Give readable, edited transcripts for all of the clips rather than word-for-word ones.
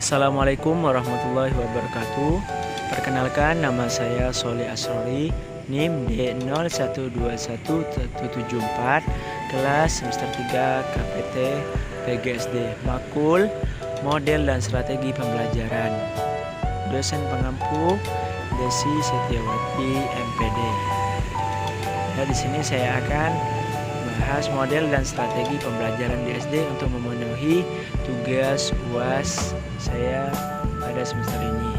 Assalamualaikum warahmatullahi wabarakatuh. Perkenalkan, nama saya Soleh Asrori, NIM D012174, kelas semester 3 KPT PGSD, Makul Model dan Strategi Pembelajaran. Dosen pengampu Desi Setiawati MPD. Nah, di sini saya akan bahas model dan strategi pembelajaran di SD untuk memenuhi tugas UAS saya pada semester ini.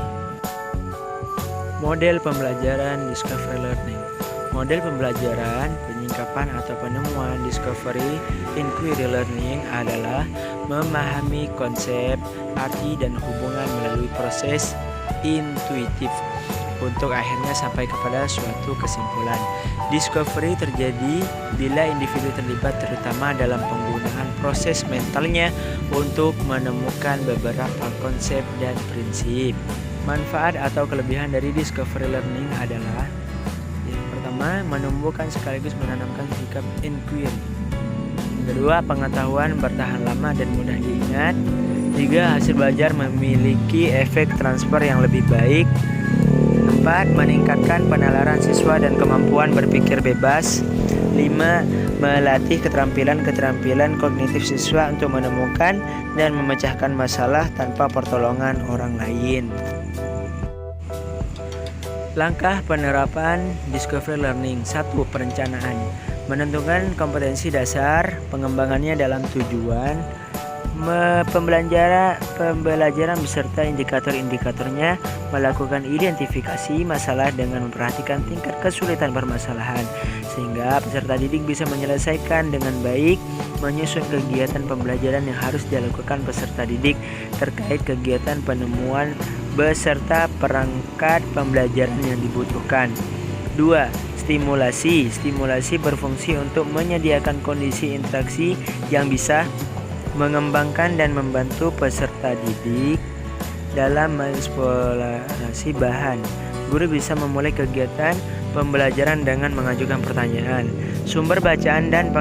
Model pembelajaran Discovery Learning. Model pembelajaran penyingkapan atau penemuan Discovery Inquiry Learning adalah memahami konsep, arti, dan hubungan melalui proses intuitif untuk akhirnya sampai kepada suatu kesimpulan. Discovery terjadi bila individu terlibat terutama dalam penggunaan proses mentalnya untuk menemukan beberapa konsep dan prinsip. Manfaat atau kelebihan dari discovery learning adalah: yang pertama, menumbuhkan sekaligus menanamkan sikap inquiry. Yang kedua, pengetahuan bertahan lama dan mudah diingat. Tiga, hasil belajar memiliki efek transfer yang lebih baik. 4. Meningkatkan penalaran siswa dan kemampuan berpikir bebas. 5. Melatih keterampilan kognitif siswa untuk menemukan dan memecahkan masalah tanpa pertolongan orang lain. Langkah penerapan Discovery Learning. 1. Perencanaan. Menentukan kompetensi dasar, pengembangannya dalam tujuan pembelajaran beserta indikator-indikatornya, melakukan identifikasi masalah dengan memperhatikan tingkat kesulitan permasalahan sehingga peserta didik bisa menyelesaikan dengan baik, menyusun kegiatan pembelajaran yang harus dilakukan peserta didik terkait kegiatan penemuan beserta perangkat pembelajaran yang dibutuhkan. 2. Stimulasi berfungsi untuk menyediakan kondisi interaksi yang bisa mengembangkan dan membantu peserta didik dalam mengeksplorasi bahan. Guru bisa memulai kegiatan pembelajaran dengan mengajukan pertanyaan, sumber bacaan, dan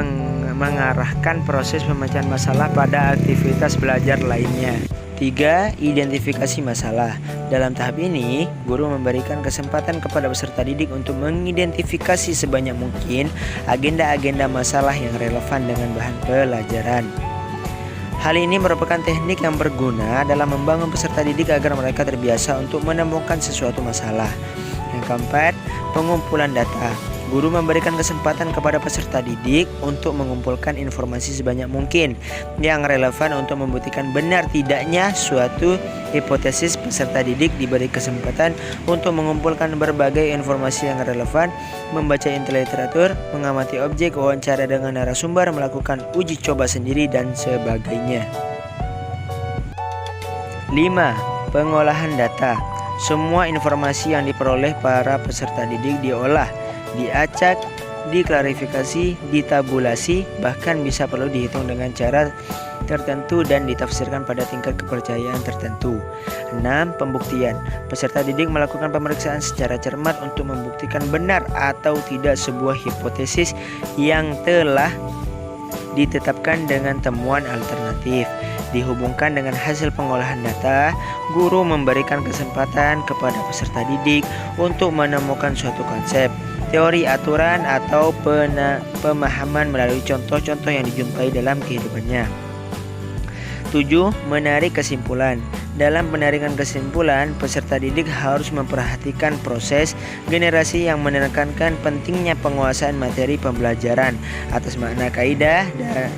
mengarahkan proses pemecahan masalah pada aktivitas belajar lainnya. 3. Identifikasi masalah. Dalam tahap ini, guru memberikan kesempatan kepada peserta didik untuk mengidentifikasi sebanyak mungkin agenda-agenda masalah yang relevan dengan bahan pelajaran. Hal ini merupakan teknik yang berguna dalam membangun peserta didik agar mereka terbiasa untuk menemukan sesuatu masalah. Yang keempat, pengumpulan data. Guru memberikan kesempatan kepada peserta didik untuk mengumpulkan informasi sebanyak mungkin yang relevan untuk membuktikan benar tidaknya suatu hipotesis. Peserta didik diberi kesempatan untuk mengumpulkan berbagai informasi yang relevan, membaca literatur, mengamati objek, wawancara dengan narasumber, melakukan uji coba sendiri, dan sebagainya. 5. Pengolahan data. Semua informasi yang diperoleh para peserta didik diolah, diacak, diklarifikasi, ditabulasi, bahkan bisa perlu dihitung dengan cara tertentu dan ditafsirkan pada tingkat kepercayaan tertentu. 6. Pembuktian. Peserta didik melakukan pemeriksaan secara cermat untuk membuktikan benar atau tidak sebuah hipotesis yang telah ditetapkan dengan temuan alternatif. Dihubungkan dengan hasil pengolahan data, guru memberikan kesempatan kepada peserta didik untuk menemukan suatu konsep, teori, aturan, atau pemahaman melalui contoh-contoh yang dijumpai dalam kehidupannya. 7. Menarik kesimpulan. Dalam penarikan kesimpulan, peserta didik harus memperhatikan proses generasi yang menekankan pentingnya penguasaan materi pembelajaran atas makna kaidah dan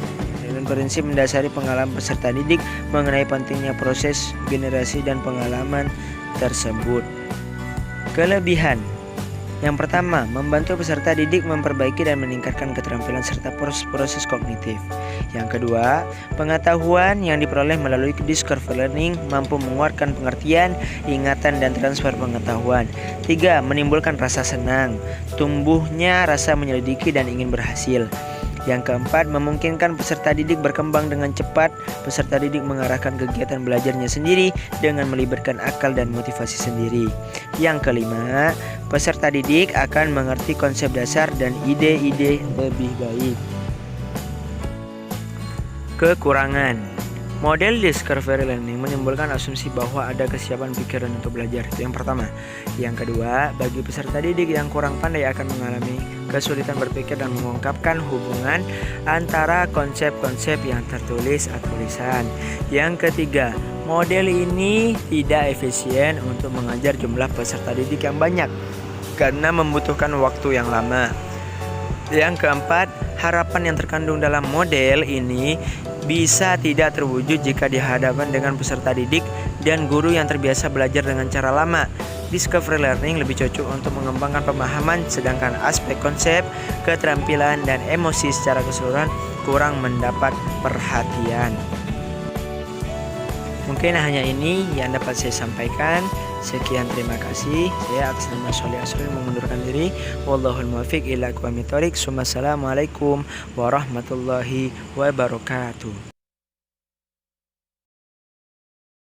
prinsip mendasari pengalaman peserta didik mengenai pentingnya proses generasi dan pengalaman tersebut. Kelebihan. Yang pertama, membantu peserta didik memperbaiki dan meningkatkan keterampilan serta proses kognitif. Yang kedua, pengetahuan yang diperoleh melalui discovery learning mampu menguatkan pengertian, ingatan, dan transfer pengetahuan. 3. Menimbulkan rasa senang, tumbuhnya rasa menyelidiki dan ingin berhasil. Yang keempat, memungkinkan peserta didik berkembang dengan cepat. Peserta didik mengarahkan kegiatan belajarnya sendiri dengan melibatkan akal dan motivasi sendiri. Yang kelima, peserta didik akan mengerti konsep dasar dan ide-ide lebih baik. Kekurangan. Model discovery learning menimbulkan asumsi bahwa ada kesiapan pikiran untuk belajar. Itu yang pertama. Yang kedua, bagi peserta didik yang kurang pandai akan mengalami kesulitan berpikir dan mengungkapkan hubungan antara konsep-konsep yang tertulis atau tulisan. Yang ketiga, model ini tidak efisien untuk mengajar jumlah peserta didik yang banyak karena membutuhkan waktu yang lama. Yang keempat, harapan yang terkandung dalam model ini bisa tidak terwujud jika dihadapkan dengan peserta didik dan guru yang terbiasa belajar dengan cara lama. Discovery learning lebih cocok untuk mengembangkan pemahaman, sedangkan aspek konsep, keterampilan, dan emosi secara keseluruhan kurang mendapat perhatian. Mungkin hanya ini yang dapat saya sampaikan. Sekian, terima kasih. Saya atas nama Sholih Asrul mengundurkan diri. Wallahul muwaffiq ila aqwamit thoriq. Assalamualaikum warahmatullahi wabarakatuh.